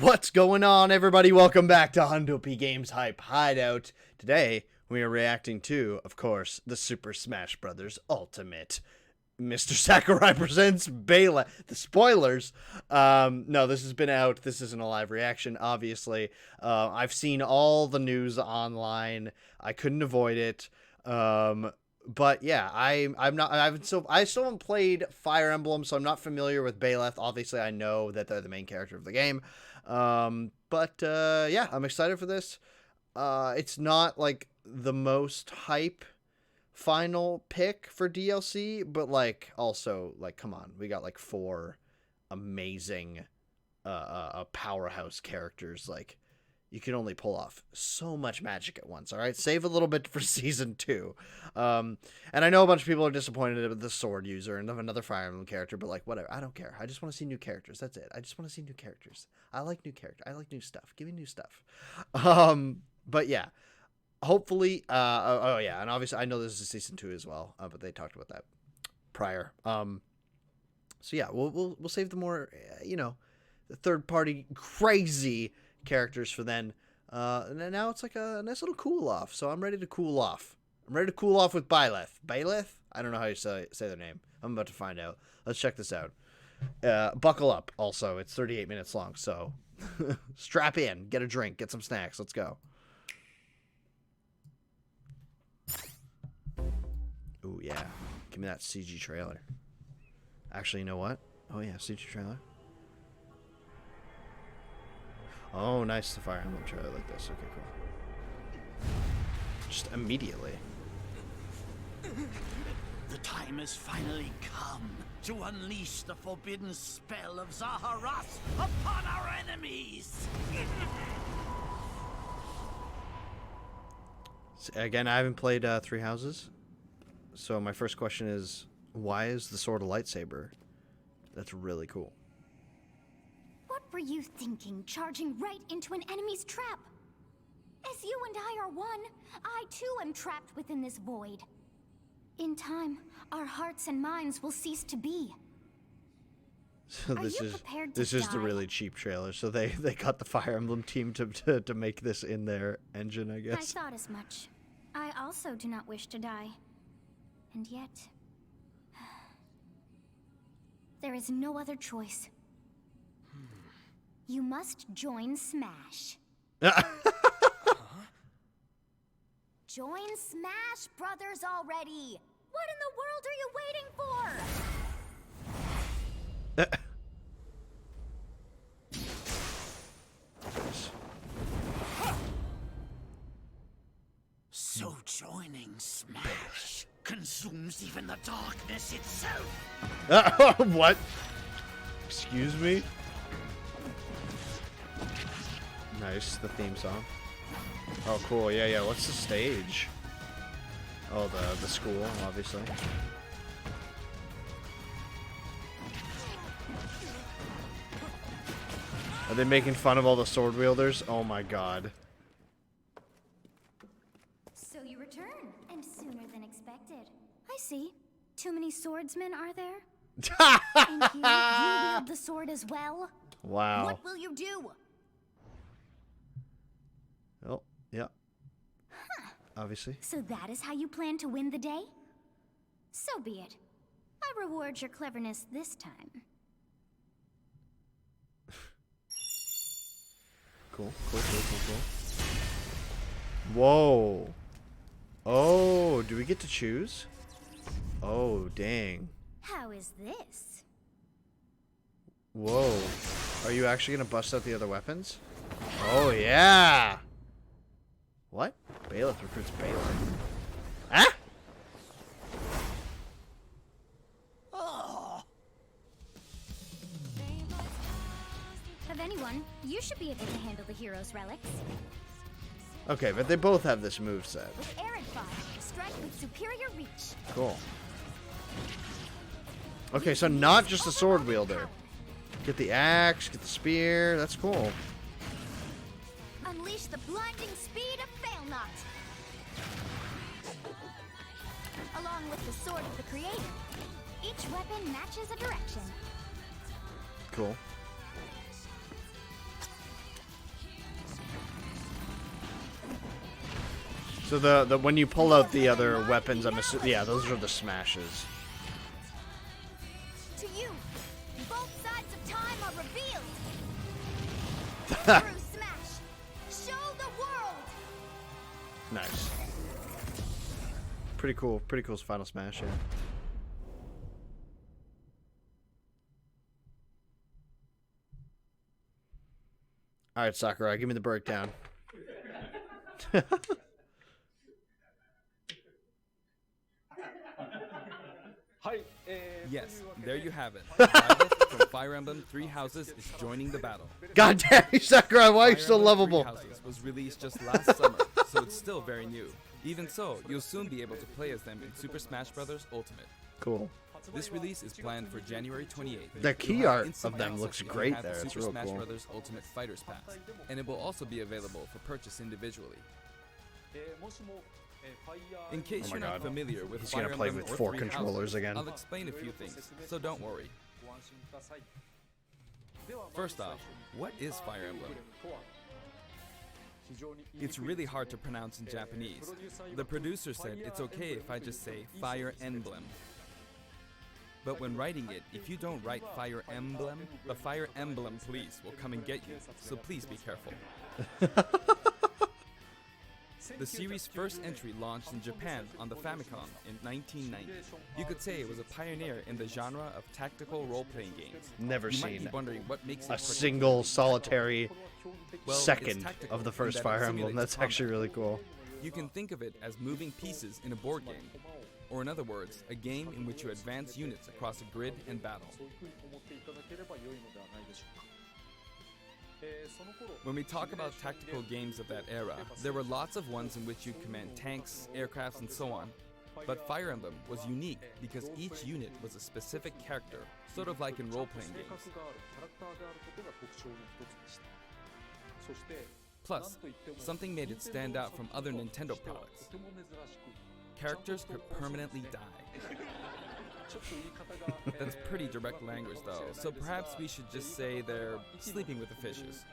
What's going on, everybody? Welcome back to Hundo Games Hype Hideout. Today, we are reacting to, of course, the Super Smash Bros. Ultimate. Mr. Sakurai presents Byleth. The spoilers. No, this has been out. This isn't a live reaction, obviously. I've seen all the news online. I couldn't avoid it. But yeah, I still haven't played Fire Emblem, so I'm not familiar with Byleth. Obviously, I know that they're the main character of the game. Yeah, I'm excited for this. It's not like the most hype final pick for DLC, but like also like come on, we got like 4 amazing powerhouse characters. Like you can only pull off so much magic at once. All right, save a little bit for season 2. And I know a bunch of people are disappointed with the sword user and of another Fire Emblem character, but like whatever, I don't care. I just want to see new characters. That's it. I just want to see new characters. I like new characters. I like new stuff. Give me new stuff. But yeah, hopefully. Oh yeah, and obviously I know this is season 2 as well. But they talked about that prior. So yeah, we'll save the more the third party crazy characters for then. And now it's like a nice little cool off. So I'm ready to cool off. I'm ready to cool off with Byleth. Byleth? I don't know how you say their name. I'm about to find out. Let's check this out. Buckle up. Also, it's 38 minutes long, so strap in, get a drink, get some snacks. Let's go. Ooh, yeah. Give me that CG trailer. Actually, you know what? Oh, yeah, CG trailer. Oh, nice. The Fire Emblem trailer like this. Okay, cool. Just immediately. The time has finally come to unleash the forbidden spell of Zaharas upon our enemies! Again, I haven't played Three Houses. So my first question is, why is the sword a lightsaber? That's really cool. What were you thinking, charging right into an enemy's trap? As you and I are one, I too am trapped within this void. In time, our hearts and minds will cease to be. So this is the really cheap trailer. So they got the Fire Emblem team to make this in their engine, I guess. I thought as much. I also do not wish to die. And yet, there is no other choice. You must join Smash. Join Smash Brothers already! What in the world are you waiting for? So joining Smash consumes even the darkness itself! What? Excuse me? Nice, the theme song. Oh, cool. Yeah, yeah. What's the stage? Oh, the school, obviously. Are they making fun of all the sword wielders? Oh my god. So you return, and sooner than expected. I see. Too many swordsmen, are there? And you wield the sword as well? Wow. What will you do? Oh, yeah. Obviously. So that is how you plan to win the day? So be it. I reward your cleverness this time. Cool. Whoa. Oh, do we get to choose? Oh, dang. How is this? Whoa. Are you actually going to bust out the other weapons? Oh, yeah. What? Byleth recruits Byleth. Ah? Oh. Of anyone, you should be able to handle the hero's relics. Okay, but they both have this moveset. With Arid Fire, strike with superior reach. Cool. Okay, so not just a sword wielder. Get the axe, get the spear. That's cool. Unleash the blinding speed of Failnaught. Along with the sword of the creator, each weapon matches a direction. Cool. So the when you pull out the other weapons, I'm assuming, yeah, those are the smashes. To you, both sides of time are revealed. Through smash, show the world. Nice. Pretty cool final smash here. All right, Sakurai, give me the breakdown. Yes, there you have it. Byleth from Fire Emblem Three Houses is joining the battle. God damn you, Sakurai, why are you Fire so Emblem lovable? Three Houses was released just last summer, so it's still very new. Even so, you'll soon be able to play as them in Super Smash Bros. Ultimate. Cool. This release is planned for January 28th. The key You'll have art instant of them access looks if you great have the there. It's Super real Smash cool. Bros. Ultimate Fighters Pass, and it will also be available for purchase individually. In case Oh my you're not God. familiar with He's Fire gonna play Emblem with or 4 Three controllers Houses, again. I'll explain a few things, so don't worry. First off, what is Fire Emblem? It's really hard to pronounce in Japanese. The producer said it's okay if I just say Fire Emblem. But when writing it, if you don't write Fire Emblem, the Fire Emblem police will come and get you, so please be careful. The series' first entry launched in Japan on the Famicom in 1990. You could say it was a pioneer in the genre of tactical role-playing games. Never You might be seen wondering what makes it a particularly single solitary well, it's second tactical of the in first that it Fire Emblem. simulates That's combat. actually really cool. You can think of it as moving pieces in a board game, or in other words, a game in which you advance units across a grid and battle. When we talk about tactical games of that era, there were lots of ones in which you command tanks, aircrafts, and so on. But Fire Emblem was unique because each unit was a specific character, sort of like in role-playing games. Plus, something made it stand out from other Nintendo products. Characters could permanently die. That's pretty direct language though, so perhaps we should just say they're sleeping with the fishes.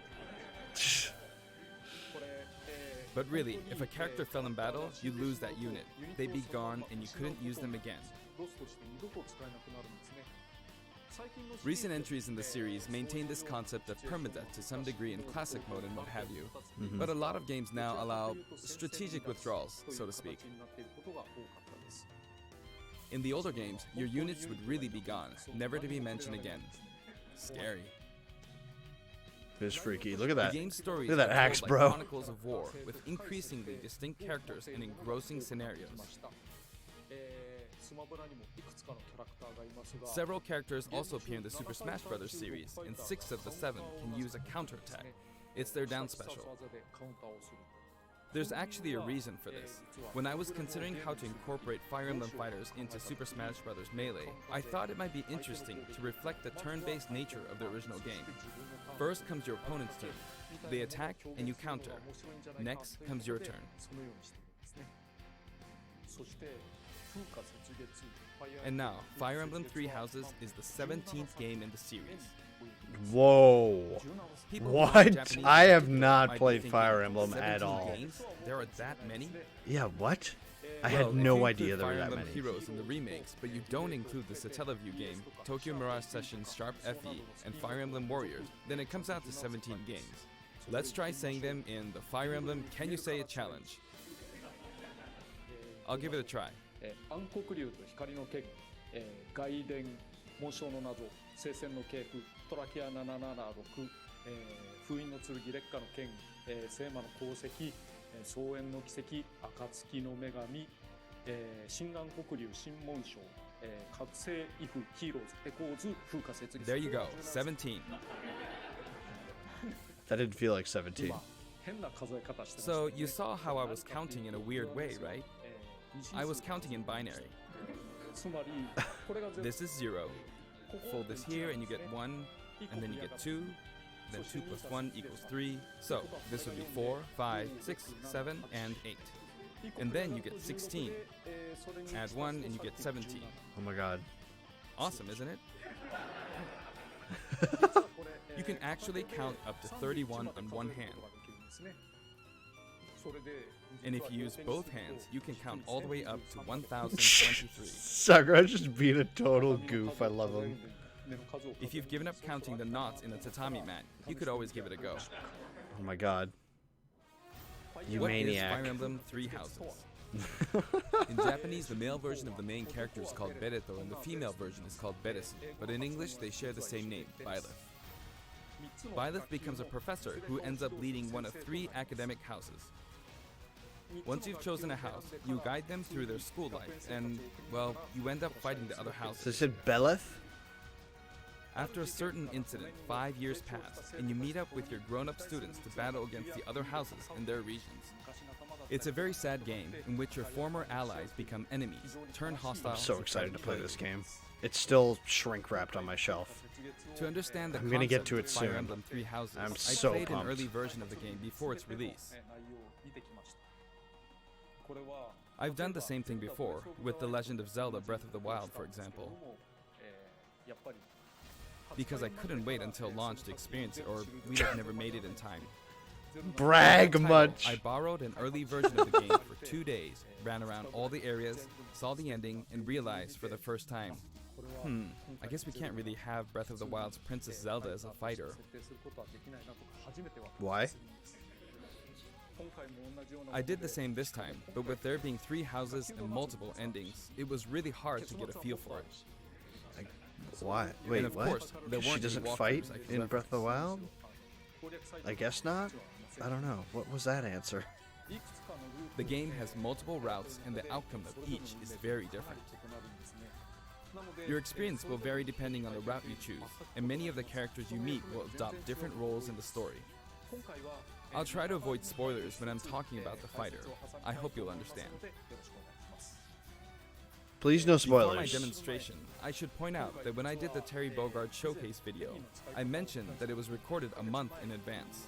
But really, if a character fell in battle, you'd lose that unit. They'd be gone and you couldn't use them again. Recent entries in the series maintain this concept of permadeath to some degree in classic mode and what have you, but a lot of games now allow strategic withdrawals, so to speak. In the older games, your units would really be gone, never to be mentioned again. Scary. It's freaky. Look at that. The game's stories Look at that are axe, told bro. like chronicles of war, with increasingly distinct characters and engrossing scenarios. Several characters also appear in the Super Smash Bros. Series, and 6 of the 7 can use a counterattack. It's their down special. There's actually a reason for this. When I was considering how to incorporate Fire Emblem fighters into Super Smash Bros. Melee, I thought it might be interesting to reflect the turn-based nature of the original game. First comes your opponent's turn. They attack and you counter. Next comes your turn. And now, Fire Emblem Three Houses is the 17th game in the series. Whoa. People who What? aren't Japanese I have speaking not might be played thinking, Fire Emblem 17 at all. games? There are that many? Yeah, what? I Well, had if no you idea include there were Fire that Emblem many. Heroes in the remakes, but you don't include the Satellaview game, Tokyo Mirage Sessions Sharp FE, and Fire Emblem Warriors, then it comes out to 17 games. Let's try saying them in the Fire Emblem Can You Say It challenge. I'll give it a try. 暗黒竜と光の剣、外伝紋章の謎、聖戦の系譜、トラキア776、封印の剣、烈火の剣、聖魔の功績、草原の奇跡、暁の女神、新暗黒竜新紋章、覚醒イフヒーローズエコーズ風化雪 There you go, 17. That didn't feel like 17. 今変な数え方してます So you saw how I was counting in a weird way, right? I was counting in binary. つまりこれが全部 This is 0. Fold this here and you get 1, and then you get 2, then 2 plus 1 equals 3. So this would be 4, 5, 6, 7, and 8. And then you get 16. Add 1 and you get 17. Oh my god. Awesome, isn't it? You can actually count up to 31 on one hand. And if you use both hands, you can count all the way up to 1023. Sakura just being a total goof. I love him. If you've given up counting the knots in a tatami mat, you could always give it a go. Oh my god. You What is maniac. Fire Emblem Three Houses? In Japanese, the male version of the main character is called Bereto, and the female version is called Beresu. But in English, they share the same name, Byleth. Byleth becomes a professor who ends up leading one of 3 academic houses. Once you've chosen a house, you guide them through their school life, and, well, you end up fighting the other So houses. they said Byleth? After a certain incident, 5 years pass, and you meet up with your grown-up students to battle against the other houses in their regions. It's a very sad game in which your former allies become enemies, turn hostile. I'm so excited to play this game. It's still shrink wrapped on my shelf. To understand the I'm gonna get concept to of it Fire soon. Emblem Three Houses, I'm I so played pumped. an early version of the game before its release. I've done the same thing before, with The Legend of Zelda Breath of the Wild, for example. Because I couldn't wait until launch to experience it, or we'd have never made it in time. Brag Title, much. I borrowed an early version of the game for 2 days, ran around all the areas, saw the ending, and realized for the first time, I guess we can't really have Breath of the Wild's Princess Zelda as a fighter. Why? I did the same this time, but with there being 3 houses and multiple endings, it was really hard to get a feel for it. Why? Wait, And of what? course, there She weren't any doesn't fight walkthroughs I could in reference. Breath of the Wild? I guess not? I don't know. What was that answer? The game has multiple routes, and the outcome of each is very different. Your experience will vary depending on the route you choose, and many of the characters you meet will adopt different roles in the story. I'll try to avoid spoilers when I'm talking about the fighter. I hope you'll understand. Please no Before my spoilers. demonstration, I should point out that when I did the Terry Bogard showcase video, I mentioned that it was recorded a month in advance.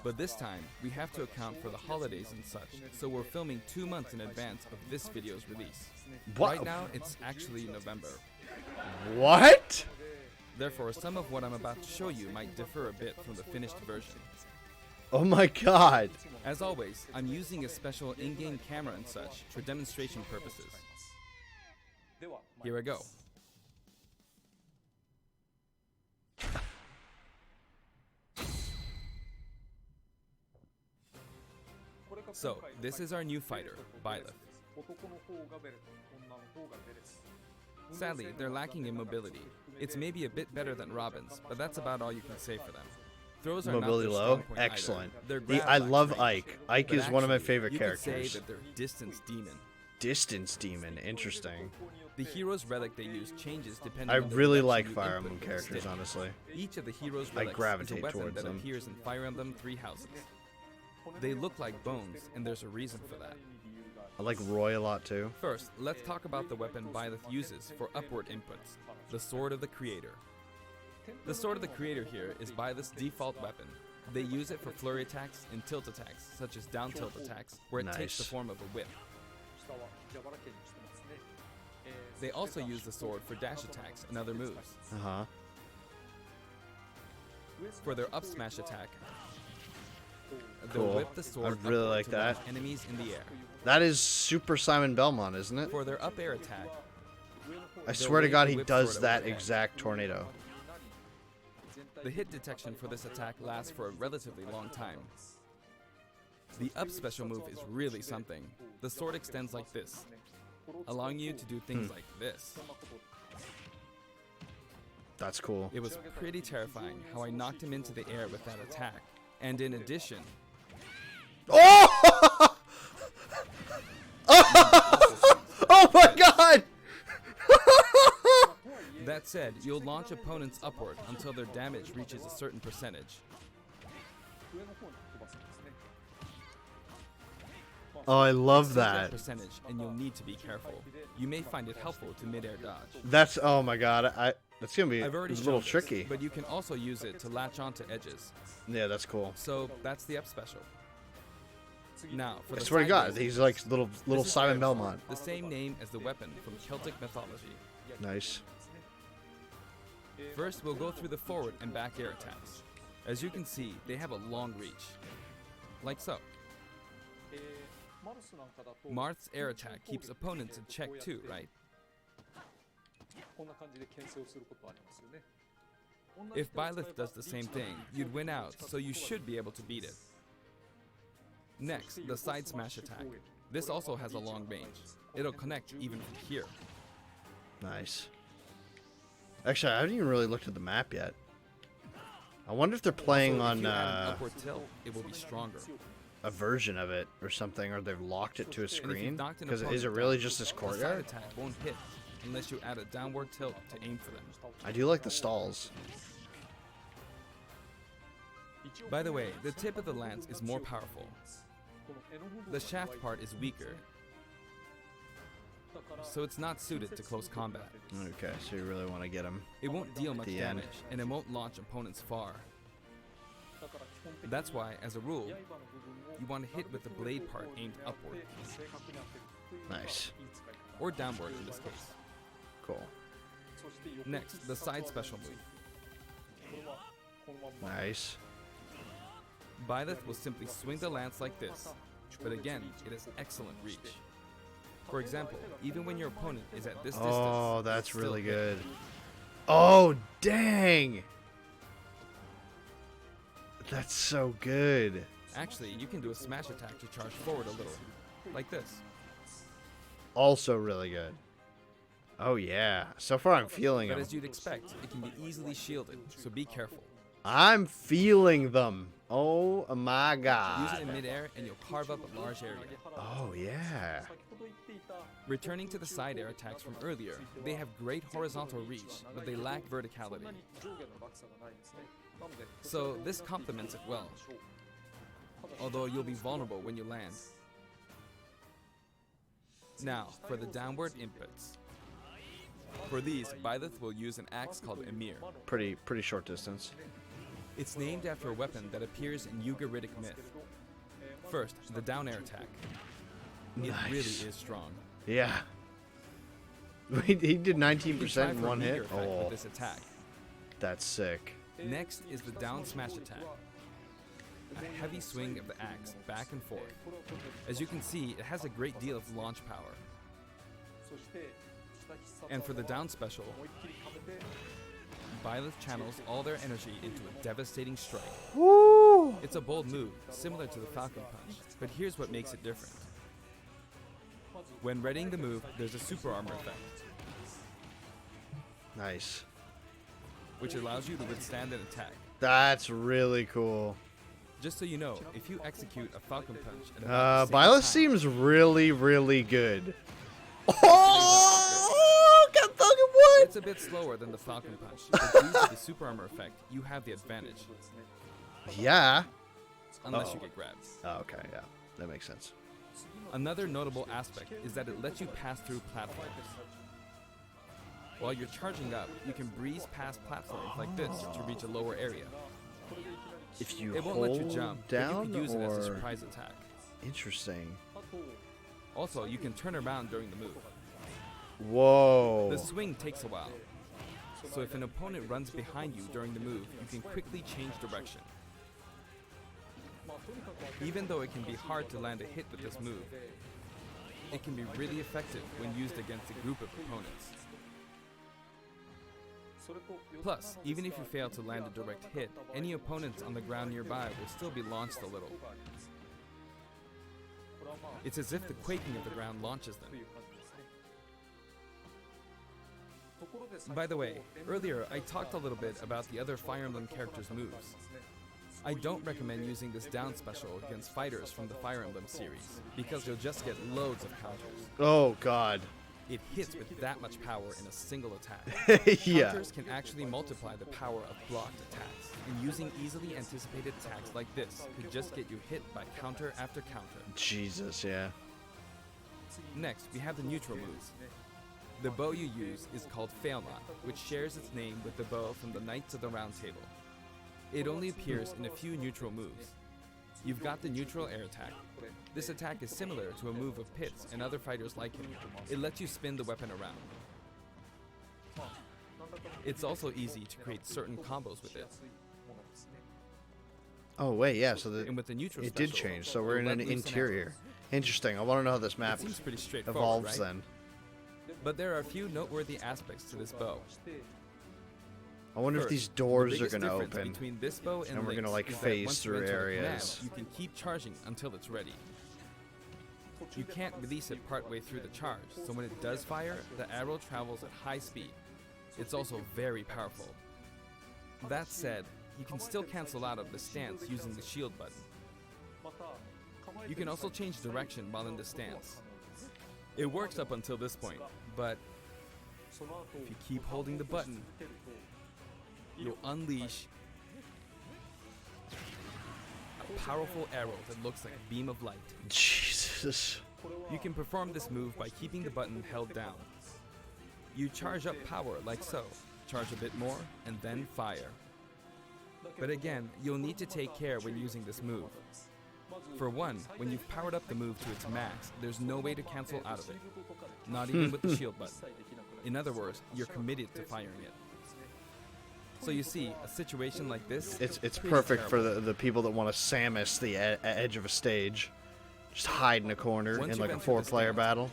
But this time, we have to account for the holidays and such, so we're filming 2 months in advance of this video's release. What? Right now, it's actually November. What? Therefore, some of what I'm about to show you might differ a bit from the finished version. Oh my god. As always, I'm using a special in-game camera and such for demonstration purposes. Here I go. So, this is our new fighter, Byleth. Sadly, they're lacking in mobility. It's maybe a bit better than Robin's, but that's about all you can say for them. Throws are Mobility not their low? strong point either. Excellent. Their The- grab I lacks love range. Ike. Ike But is one of my actually, favorite you characters. could say that they're distance demon. Distance demon. Interesting. The hero's relic they use changes depending I on the really direction like you Fire input Emblem the characters, stick. honestly. Each of the hero's I relics is a gravitate weapon towards that them. appears in Fire Emblem Three Houses. They look like bones, and there's a reason for that. I like Roy a lot too. First, let's talk about the weapon Byleth uses for upward inputs, the Sword of the Creator. The Sword of the Creator here is Byleth's default weapon. They use it for flurry attacks and tilt attacks, such as down tilt attacks, where it takes the Nice. form of a whip. They also use the sword for dash attacks and other moves. Uh-huh. For their up smash attack, they'll Cool. whip the sword I really upward like to launch that. enemies in the air. That is Super Simon Belmont, isn't it? For their up air attack, I swear to God, he whip does sword that overhead. exact tornado. the hit detection for this attack lasts for a relatively long time. The up special move is really something. The sword extends like this, allowing you to do things like this. That's cool. It was pretty terrifying how I knocked him into the air with that attack. And in addition, Oh! Oh my God! that said, you'll launch opponents upward until their damage reaches a certain percentage. Oh, I love Exceed that. percentage, and you'll need to be careful. You may find it helpful to mid-air dodge. That's oh my God. That's gonna be I've already a little shown this, tricky. but you can also use it to latch onto edges. Yeah, that's cool. So that's the up special. Now, for I the swear to God, sideways, he's like little this is Simon Airsoft, Belmont. the same name as the weapon from Celtic mythology. Nice. First, we'll go through the forward and back air attacks. As you can see, they have a long reach, like so. Marth's air attack keeps opponents in check too, right? If Byleth does the same thing, you'd win out, so you should be able to beat it. Next, the side smash attack. This also has a long range. It'll connect even from here. Nice. Actually, I haven't even really looked at the map yet. I wonder if they're playing Also, if on you add an upward tilt, it will be stronger. a version of it or something, or they've locked it to a And if you've screen. knocked an Because is opponent it really down, just this the side courtyard? attack won't hit unless you add a downward tilt to aim for them. I do like the stalls. By the way, the tip of the lance is more powerful. The shaft part is weaker, so it's not suited to close combat. Okay, so you really want to get him. It won't deal much The end. damage, and it won't launch opponents far. That's why, as a rule, you want to hit with the blade part aimed upward, Nice. or downward in this case. Cool. Next, the side special move. Nice. Byleth will simply swing the lance like this, but again, it has excellent reach. For example, even when your opponent is at this distance, Oh, it's that's still really hit. good. Oh, dang! That's so good. Actually, you can do a smash attack to charge forward a little, like this. Also really good. Oh, yeah. So far, I'm feeling But them. as you'd expect, it can be easily shielded, so be careful. I'm feeling them. Oh, my Use it God. in midair and you'll carve up a large area. Oh, yeah. Returning to the side air attacks from earlier, they have great horizontal reach, but they lack verticality. So this complements it well, although you'll be vulnerable when you land. Now, for the downward inputs. For these, Byleth will use an axe called Emir. Pretty short distance. It's named after a weapon that appears in Ugaritic myth. First, the down air attack. It Nice. really is strong. Yeah. He did You can 19% try in for a one meteor hit. effect with Oh, this attack. that's sick. Next is the down smash attack. A heavy swing of the axe back and forth. As you can see, it has a great deal of launch power. And for the down special, Byleth channels all their energy into a devastating strike. Woo! It's a bold move, similar to the Falcon Punch, but here's what makes it different. When readying the move, there's a super armor effect, Nice. which allows you to withstand an attack. That's really cool. Just so you know, if you execute a Falcon Punch at about the same Byleth time, seems really good. Oh, got Falcon Punch! it's a bit slower than the Falcon Punch, but due to the super armor effect, you have the advantage, Yeah. unless you Uh-oh. get grabbed. Oh, okay, yeah. That makes sense. Another notable aspect is that it lets you pass through platforms. While you're charging up, you can breeze past platforms like this to reach a lower area. If you It won't hold let you jump, down, but you could use it as a or surprise attack. interesting. Also, you can turn around during the move. Whoa. The swing takes a while, so if an opponent runs behind you during the move, you can quickly change direction. Even though it can be hard to land a hit with this move, it can be really effective when used against a group of opponents. Plus, even if you fail to land a direct hit, any opponents on the ground nearby will still be launched a little. It's as if the quaking of the ground launches them. By the way, earlier I talked a little bit about the other Fire Emblem characters' moves. I don't recommend using this down special against fighters from the Fire Emblem series, because you'll just get loads of counters. Oh, God. It hits with that much power in a single attack. Yeah. Counters can actually multiply the power of blocked attacks, and using easily anticipated attacks like this could just get you hit by counter after counter. Jesus, yeah. Next, we have the neutral moves. The bow you use is called Failnaught, which shares its name with the bow from the Knights of the Round Table. It only appears in a few neutral moves. You've got the neutral air attack. This attack is similar to a move of Pit's and other fighters like him. It lets you spin the weapon around. It's also easy to create certain combos with it. Oh wait, yeah. So And with the neutral it did special, change. So we're you'll in an let loose interior. arrow. Interesting. I want to know how this It map seems pretty straightforward, evolves right? then. But there are a few noteworthy aspects to this bow. I wonder if First, these the doors are biggest going to difference open. between this bow and we're gonna, Link's like, is that phase once you through enter the command, areas. you can keep charging until it's ready. You can't release it partway through the charge, so when it does fire, the arrow travels at high speed. It's also very powerful. That said, you can still cancel out of the stance using the shield button. You can also change direction while in the stance. It works up until this point, but if you keep holding the button, you'll unleash a powerful arrow that looks like a beam of light. Jesus. You can perform this move by keeping the button held down. You charge up power like so, charge a bit more, and then fire. But again, you'll need to take care when using this move. For one, when you've powered up the move to its max, there's no way to cancel out of it. Not even with the shield button. In other words, you're committed to firing it. So you see, a situation like this... It's pretty perfect for terrible. the people that want to Samus the edge of a stage. Just hide in a corner Once in you've like a entered the 4-player stance, battle.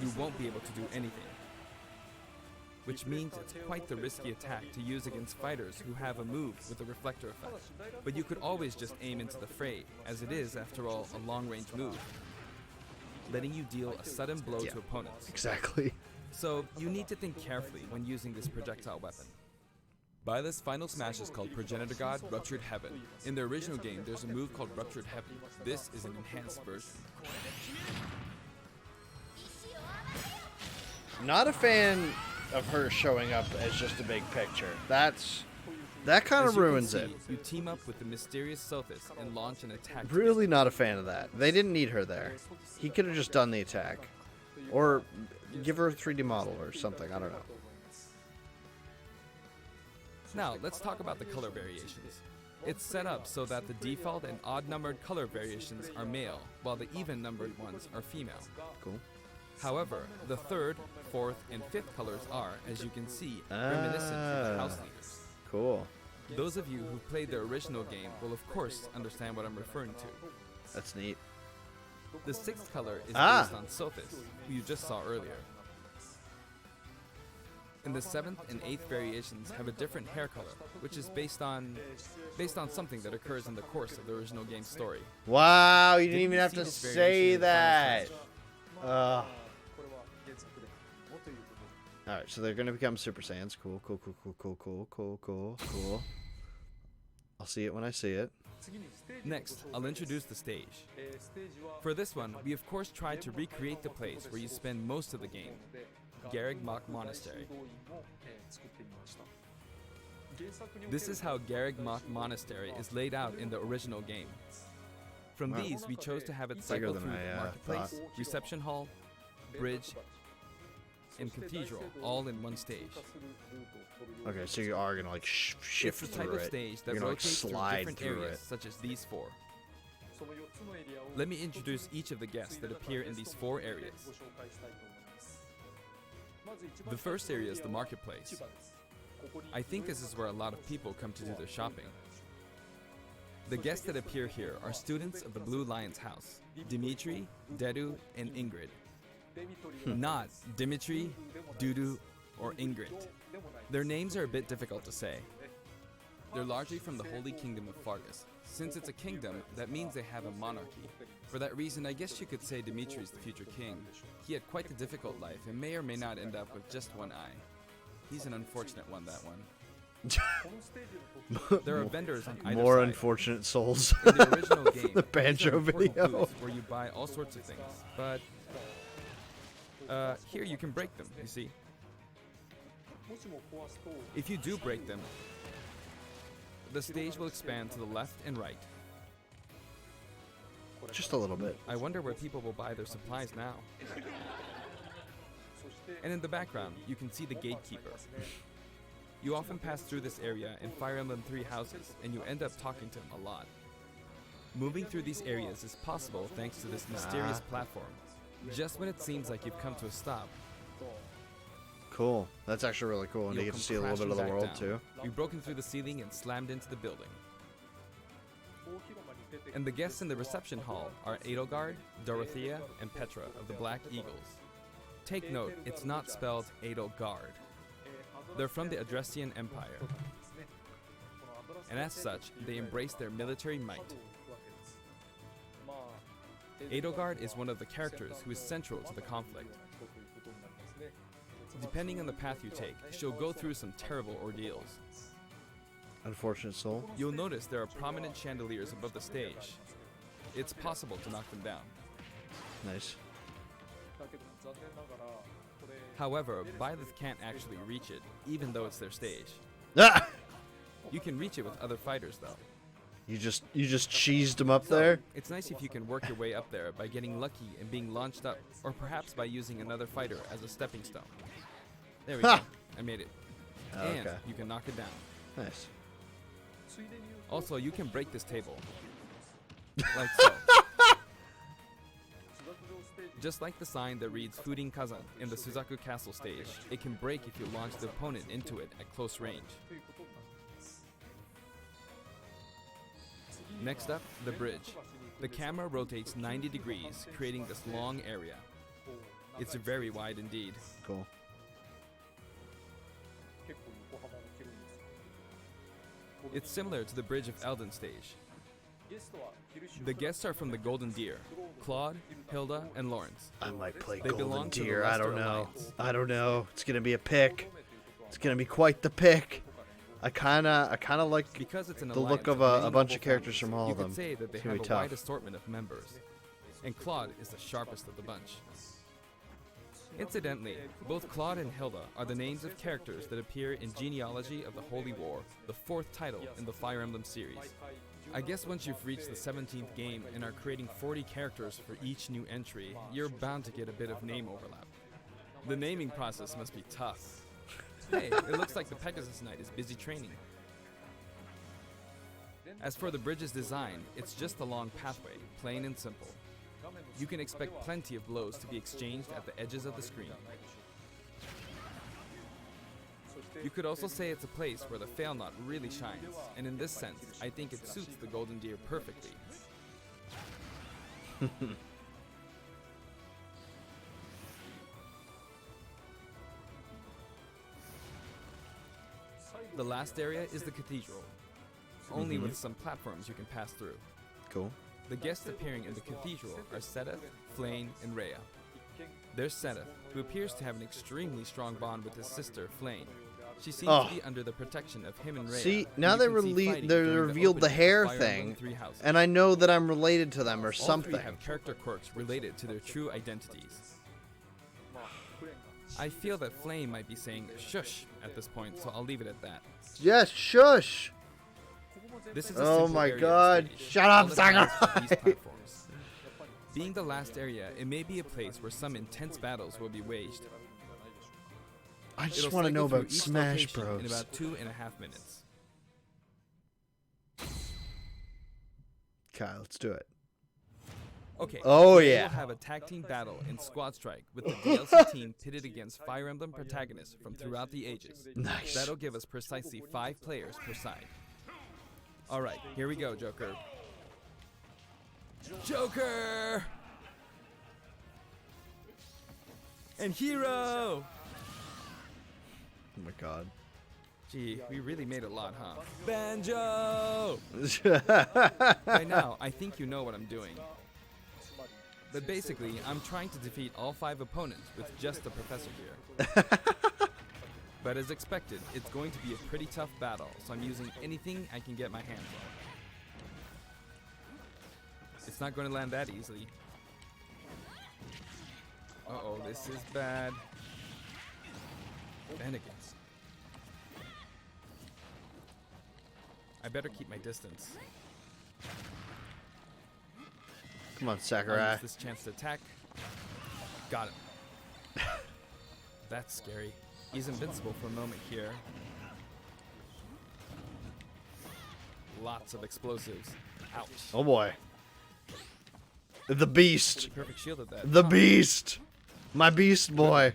You won't be able to do anything. Which means it's quite the risky attack to use against fighters who have a move with a reflector effect. But you could always just aim into the fray, as it is, after all, a long-range move, letting you deal a sudden blow Yeah. to opponents. Exactly. So you need to think carefully when using this projectile weapon. Byleth's final smash is called Progenitor God Ruptured Heaven. In the original game, there's a move called Ruptured Heaven. This is an enhanced version. Not a fan of her showing up as just a big picture. That kind As of you can ruins see, it. You team up with the mysterious Sothis and launch an attack. Really not a fan of that. They didn't need her there. He could have just done the attack. Or give her a 3D model or something. I don't know. Now, let's talk about the color variations. It's set up so that the default and odd-numbered color variations are male, while the even-numbered ones are female. Cool. However, the third, fourth, and fifth colors are, as you can see, reminiscent of the house leaders. Cool. Those of you who played the original game will of course understand what I'm referring to. That's neat. The sixth color is Ah. based on Sothis, who you just saw earlier. And the seventh and eighth variations have a different hair color, which is based on something that occurs in the course of the original game's story. Wow, you didn't Didn't even have see to this say variation in the that. final Alright, so they're gonna become Super Saiyans. Cool, cool, cool, cool, cool, cool, cool, cool, cool. I'll see it when I see it. Next, I'll introduce the stage. For this one, we of course tried to recreate the place where you spend most of the game, Garreg Mach Monastery. This is how Garreg Mach Monastery is laid out in the original game. From Wow. these, we chose to have it Bigger cycle than through I, Marketplace, thought. Reception Hall, Bridge, and Cathedral, all in one stage. Okay, so you are gonna like shift It's the type through of it. stage that You're gonna like rotates through slide different through areas, it. such as these four. Let me introduce each of the guests that appear in these four areas. The first area is the marketplace. I think this is where a lot of people come to do their shopping. The guests that appear here are students of the Blue Lion's house, Dimitri, Dedu, and Ingrid. Not Dimitri, Dudu, or Ingrid. Their names are a bit difficult to say. They're largely from the Holy Kingdom of Fargus. Since it's a kingdom, that means they have a monarchy. For that reason, I guess you could say Dimitri's the future king. He had quite a difficult life and may or may not end up with just one eye. He's an unfortunate one, that one. There are vendors on either More side. unfortunate souls. In the original game, The banjo these are important video. booths where you buy all sorts of things, but here you can break them, you see. If you do break them, the stage will expand to the left and right. Just a little bit. I wonder where people will buy their supplies now. And in the background, you can see the gatekeeper. You often pass through this area in Fire Emblem 3 houses, and you end up talking to him a lot. Moving through these areas is possible thanks to this mysterious platform. Just when it seems like you've come to a stop, Cool. That's actually really cool. And you you'll get to come see a little bit of the crashing world back down. too. We've broken through the ceiling and slammed into the building. And the guests in the reception hall are Edelgard, Dorothea, and Petra of the Black Eagles. Take note, it's not spelled Edelgard. They're from the Adrestian Empire. And as such, they embrace their military might. Edelgard is one of the characters who is central to the conflict. Depending on the path you take, she'll go through some terrible ordeals. Unfortunate soul. You'll notice there are prominent chandeliers above the stage. It's possible to knock them down. Nice. However, Byleth can't actually reach it, even though it's their stage. Ah! You can reach it with other fighters, though. You just cheesed him up there. It's nice if you can work your way up there by getting lucky and being launched up, or perhaps by using another fighter as a stepping stone. There we go. I made it. Oh, And okay. you can knock it down. Nice. Also, you can break this table. Like so. Just like the sign that reads Furin Kazan in the Suzaku Castle stage, it can break if you launch the opponent into it at close range. Next up, the bridge. The camera rotates 90 degrees, creating this long area. It's very wide indeed. Cool. It's similar to the Bridge of Elden stage. The guests are from the Golden Deer, Claude, Hilda, and Lawrence. I might play They Golden belong to the Deer. I don't Leicester know. Alliance. I don't know. It's gonna be a pick. It's gonna be quite the pick. I kinda like Because it's an the look alliance of a many bunch noble of characters families, from all you of them. could say that they It's gonna have be a wide tough. assortment of members. And Claude is the sharpest of the bunch. Incidentally, both Claude and Hilda are the names of characters that appear in Genealogy of the Holy War, the 4th title in the Fire Emblem series. I guess once you've reached the 17th game and are creating 40 characters for each new entry, you're bound to get a bit of name overlap. The naming process must be tough. Hey, it looks like the Pegasus Knight is busy training. As for the bridge's design, it's just a long pathway, plain and simple. You can expect plenty of blows to be exchanged at the edges of the screen. You could also say it's a place where the fail knot really shines, and in this sense, I think it suits the Golden Deer perfectly. The last area is the cathedral, only with some platforms you can pass through. cool. The guests appearing in the cathedral are Sedith, Flayn, and Rhea. There's Sedith, who appears to have an extremely strong bond with his sister, Flayn. She seems to be under the protection of him and Rhea. See, who now you they can see fighting they during revealed the opening of hair Fire Emblem thing, Three Houses. and I know that I'm related to them or All something. three have character quirks related to their true identities. I feel that Flayn might be saying shush at this point, so I'll leave it at that. Yes, shush. This is a Oh simple my area of the God. stage, Shut up, all that matters are these Sakurai. platforms. Being the last area, it may be a place where some intense battles will be waged. I just It'll want to cycle know through about each Smash location Bros. in about 2.5 minutes. Kyle, let's do it. Okay. Oh, today yeah. We'll have a tag team battle in Squad Strike with the DLC team pitted against Fire Emblem protagonists from throughout the ages. Nice. That'll give us precisely 5 players per side. Alright, here we go, Joker. Joker! And Hero! Oh my God. Gee, we really made a lot, huh? Banjo! By now, I think you know what I'm doing. But basically, I'm trying to defeat all 5 opponents with just the professor here. But as expected, it's going to be a pretty tough battle, so I'm using anything I can get my hands on. It's not going to land that easily. Uh-oh, this is bad. Bennigan's. I better keep my distance. Come on, I'll Sakurai. use this chance to attack. Got him. That's scary. He's invincible for a moment here. Lots of explosives. Ouch. Oh boy. The Beast. Perfect shield at that. The Beast. My Beast boy.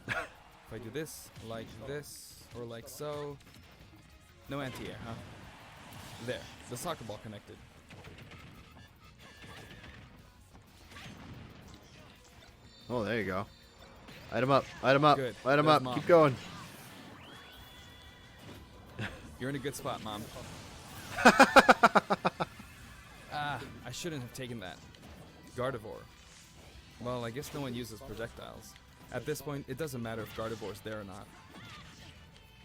If I do this, or like so, No anti-air, huh? There, the soccer ball connected. Oh, there you go. Item up. Item up. Good. Item There's up. Mom. Keep going. You're in a good spot, Mom. I shouldn't have taken that. Gardevoir. Well, I guess no one uses projectiles. At this point, it doesn't matter if Gardevoir's there or not.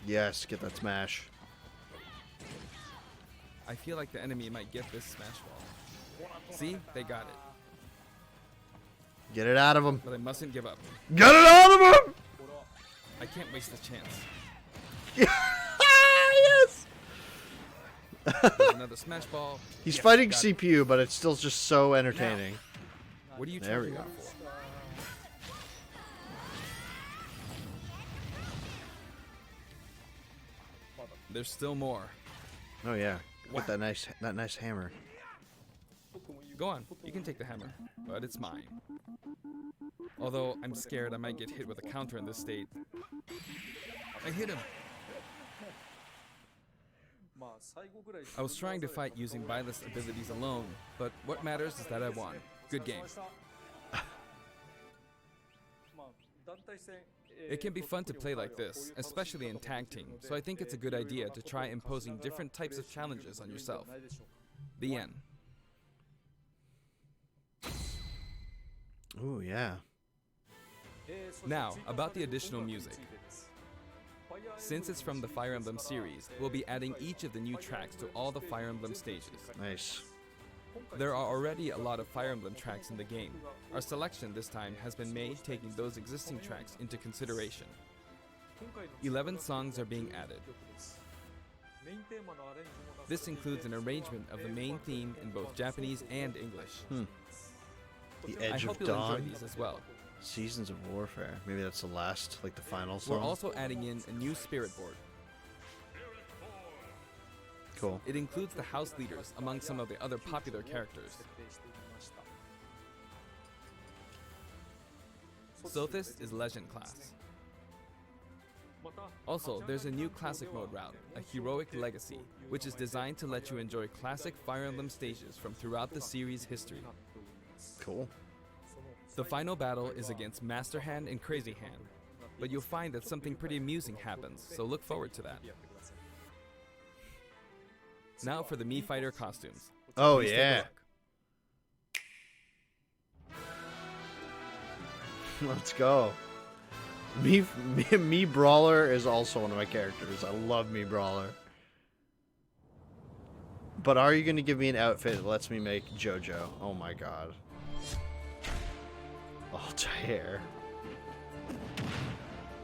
Yes, get that smash. I feel like the enemy might get this smash ball. See? They got it. Get it out of him. But I mustn't give up. Get it out of him! I can't waste this chance. Yes! There's another smash ball. He's Yes, fighting got it. CPU, but it's still just so entertaining. What are you There we trying go. for? There's still more. Oh yeah, get that nice hammer. Go on, you can take the hammer, but it's mine. Although I'm scared I might get hit with a counter in this state. I hit him. I was trying to fight using Byleth's abilities alone, but what matters is that I won. Good game. It can be fun to play like this, especially in tag team, so I think it's a good idea to try imposing different types of challenges on yourself. The end. Ooh yeah. Now, about the additional music. Since it's from the Fire Emblem series, we'll be adding each of the new tracks to all the Fire Emblem stages. Nice. There are already a lot of Fire Emblem tracks in the game. Our selection this time has been made taking those existing tracks into consideration. 11 songs are being added. This includes an arrangement of the main theme in both Japanese and English. The I Edge hope of you'll enjoy Dawn. these as well. Seasons of Warfare. Maybe that's the last, like the final We're song. also adding in a new spirit board. Cool. It includes the house leaders among some of the other popular characters. Sothis is Legend class. Also, there's a new classic mode route, a Heroic Legacy, which is designed to let you enjoy classic Fire Emblem stages from throughout the series' history. Cool. The final battle is against Master Hand and Crazy Hand, but you'll find that something pretty amusing happens, so look forward to that. Now for the Mii Fighter costumes. Oh Please take a yeah. look. Let's go. Me Brawler is also one of my characters. I love Me Brawler. But are you going to give me an outfit that lets me make JoJo? Oh my god. Altair.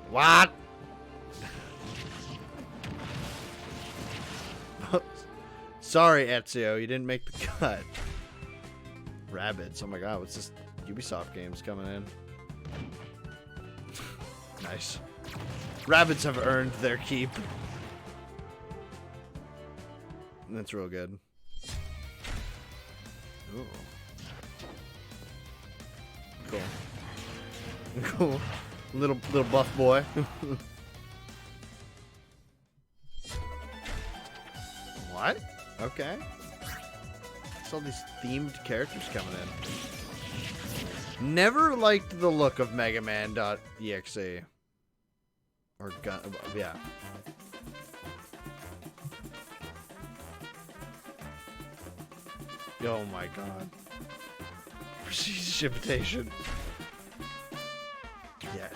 What? Sorry, Ezio, you didn't make the cut. Rabbids. Oh my god, what's this? Ubisoft games coming in. Nice. Rabbids have earned their keep. That's real good. Ooh. Cool. Cool. Little buff boy. What? Okay. There's all these themed characters coming in. Never liked the look of Mega Man.exe. Or gun. Yeah. Oh my god. Precision. Yes.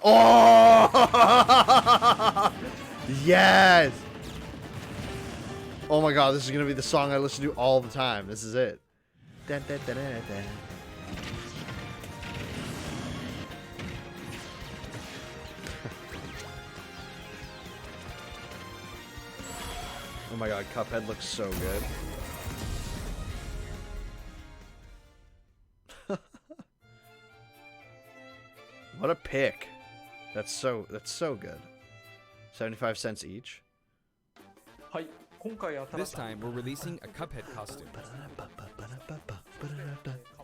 Oh! Yes! Oh my god, this is gonna be the song I listen to all the time. This is it. Oh my god, Cuphead looks so good. What a pick. That's so good. 75 cents each. This time, we're releasing a Cuphead costume.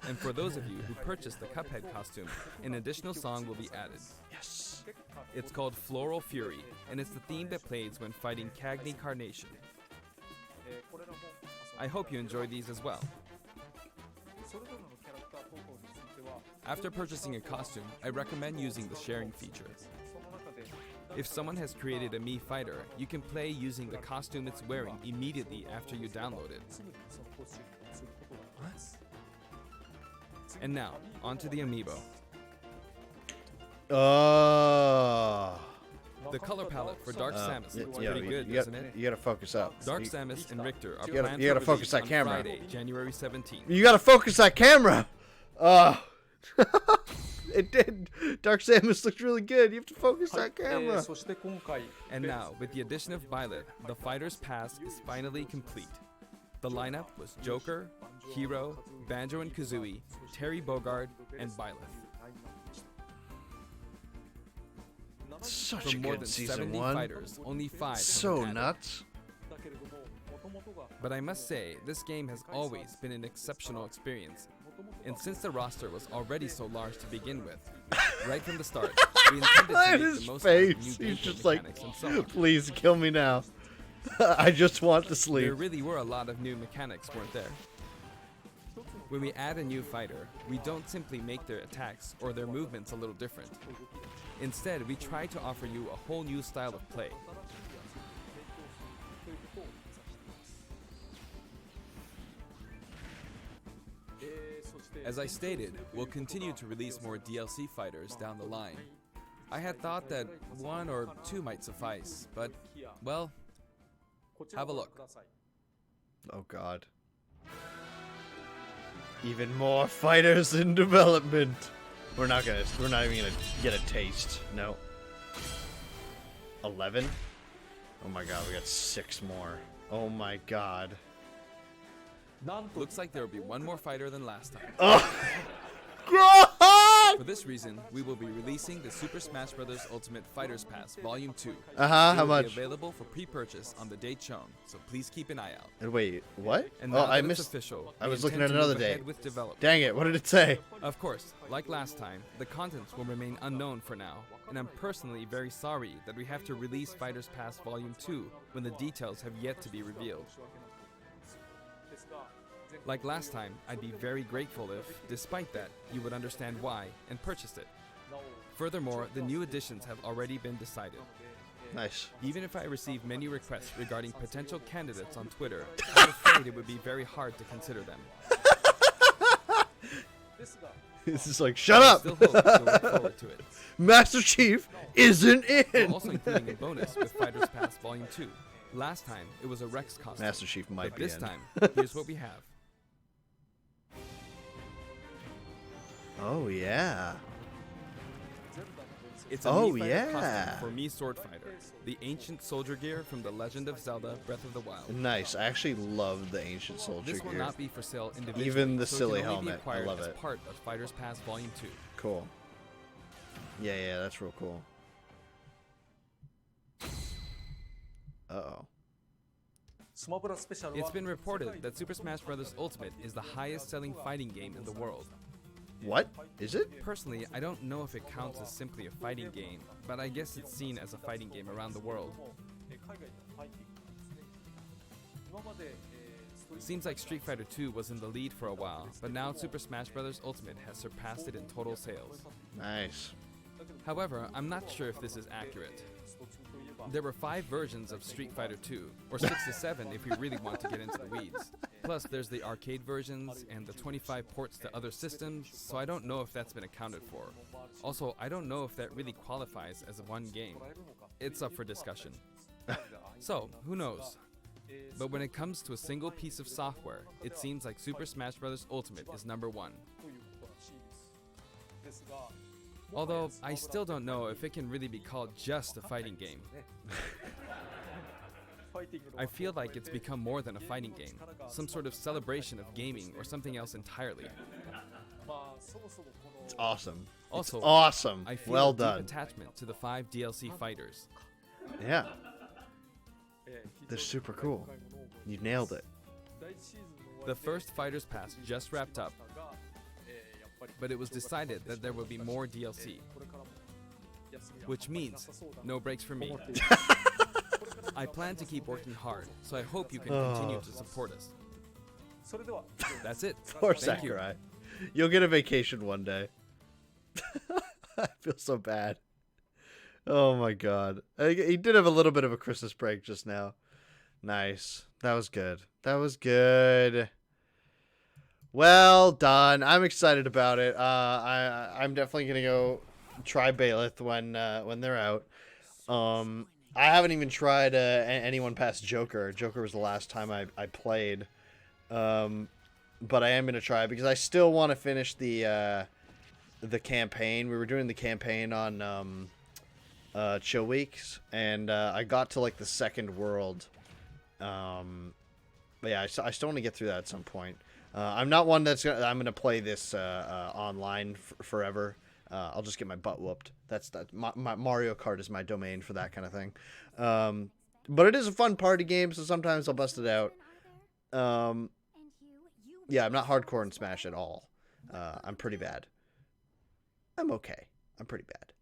And for those of you who purchased the Cuphead costume, an additional song will be added. Yes. It's called Floral Fury, and it's the theme that plays when fighting Cagney Carnation. I hope you enjoy these as well. After purchasing a costume, I recommend using the sharing feature. If someone has created a Mii fighter, you can play using the costume it's wearing immediately after you download it. And now, onto the amiibo. The color palette for Dark Samus looks pretty good, doesn't it? You gotta focus up. Dark Samus and Richter are You gotta planned for focus release that on camera. Friday, January 17th. You gotta focus that camera. It did. Dark Samus looked really good. You have to focus that camera. そして今回 And now, with the addition of Byleth, the Fighter's Pass is finally complete. The lineup was Joker, Hero, Banjo and Kazooie, Terry Bogard, and Byleth. Such a From more good than season 70 one. fighters, only 5 have So been added. nuts. だけれども元々が But I must say, this game has always been an exceptional experience. And since the roster was already so large to begin with, right from the start, we intended Look to at make his the most face. of new He's gameplay just like, mechanics and so on. please kill me now. I just want to There sleep. really were a lot of new mechanics, weren't there? When we add a new fighter, we don't simply make their attacks or their movements a little different. Instead, we try to offer you a whole new style of play. As I stated, we'll continue to release more DLC fighters down the line. I had thought that 1 or 2 might suffice, but, well, have a look. Oh god. Even more fighters in development. We're not even gonna get a taste. No. 11? Oh my god, we got 6 more. Oh my god. Looks like there will be 1 more fighter than last time. Oh god! For this reason, we will be releasing the Super Smash Bros. Ultimate Fighters Pass Volume 2. Uh-huh, It how will be much? available for pre-purchase on the date shown, so please keep an eye out. And wait, what? And Oh, now I that it's missed. official, I we was looking intend at to move another ahead date. with development. Dang it, what did it say? Of course, like last time, the contents will remain unknown for now, and I'm personally very sorry that we have to release Fighters Pass Volume 2 when the details have yet to be revealed. Like last time, I'd be very grateful if, despite that, you would understand why and purchase it. Furthermore, the new additions have already been decided. Nice. Even if I receive many requests regarding potential candidates on Twitter, I'm afraid it would be very hard to consider them. This is like, shut I up! still hope you'll look forward to it. Master Chief isn't We're in! also including a bonus with Fighters Pass Volume 2. Last time, it was a Rex costume. Master Chief might But be this in. time, here's what we have. Oh yeah. It's a Oh, Mii Fighter yeah. costume for Mii Sword Fighter, the ancient soldier gear from The Legend of Zelda: Breath of the Wild. Nice. I actually love the ancient soldier This will gear. not be for sale individually, Even the so it silly can only be helmet. I acquired love as it. part of Fighters Pass Volume 2. Cool. Yeah, that's real cool. Uh-oh. It's been reported that Super Smash Bros. Ultimate is the highest-selling fighting game in the world. What? Is it? Personally, I don't know if it counts as simply a fighting game, but I guess it's seen as a fighting game around the world. Seems like Street Fighter 2 was in the lead for a while, but now Super Smash Bros. Ultimate has surpassed it in total sales. Nice. However, I'm not sure if this is accurate. There were 5 versions of Street Fighter 2, or 6 to 7 if we really want to get into the weeds. Plus, there's the arcade versions and the 25 ports to other systems, so I don't know if that's been accounted for. Also, I don't know if that really qualifies as one game. It's up for discussion. So, who knows? But when it comes to a single piece of software, it seems like Super Smash Bros. Ultimate is number 1. Although, I still don't know if it can really be called just a fighting game. I feel like it's become more than a fighting game, some sort of celebration of gaming or something else entirely. It's awesome. Also, It's awesome. I feel Well a deep done. attachment to the 5 DLC fighters. Yeah. They're super cool. You nailed it. The first Fighters Pass just wrapped up, but it was decided that there will be more DLC. which means no breaks for me. I plan to keep working hard, so I hope you can continue to support us. That's it. Poor Thank you. Sakurai. You'll get a vacation one day. I feel so bad. Oh my god. He did have a little bit of a Christmas break just now. Nice. That was good. That was good. Well done. I'm excited about it. I'm definitely gonna go try Byleth when they're out. I haven't even tried anyone past Joker. Joker was the last time I played. But I am gonna try because I still want to finish the campaign. We were doing the campaign on chill weeks, and I got to like the second world. But yeah, I still want to get through that at some point. I'm not one I'm gonna play this online forever. I'll just get my butt whooped. That's my Mario Kart is my domain for that kind of thing. But it is a fun party game, so sometimes I'll bust it out. Yeah, I'm not hardcore in Smash at all. I'm pretty bad. I'm okay. I'm pretty bad.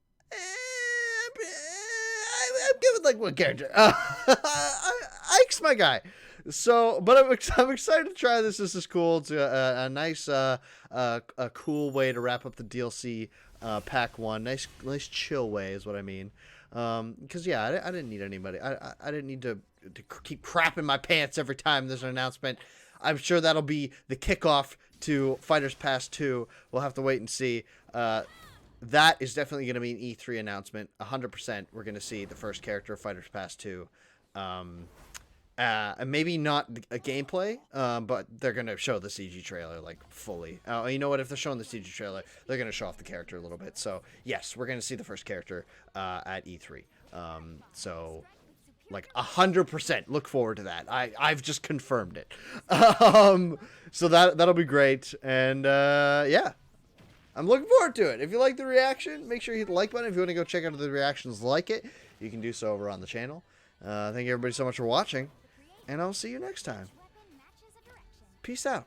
I'm giving like one character. Ike's my guy. So, but I'm excited to try this. This is cool. It's a nice, a cool way to wrap up the DLC pack 1. Nice chill way is what I mean. Because yeah, I didn't need anybody. I didn't need to keep crapping my pants every time there's an announcement. I'm sure that'll be the kickoff to Fighters Pass 2. We'll have to wait and see. That is definitely going to be an E3 announcement. 100% we're going to see the first character of Fighters Pass 2. And maybe not a gameplay, but they're going to show the CG trailer, like, fully. You know what? If they're showing the CG trailer, they're going to show off the character a little bit. So, yes, we're going to see the first character at E3. So, like, 100% look forward to that. I've just confirmed it. So that'll be great. And, yeah. I'm looking forward to it. If you like the reaction, make sure you hit the like button. If you want to go check out the reactions like it, you can do so over on the channel. Thank you everybody so much for watching, and I'll see you next time. Peace out.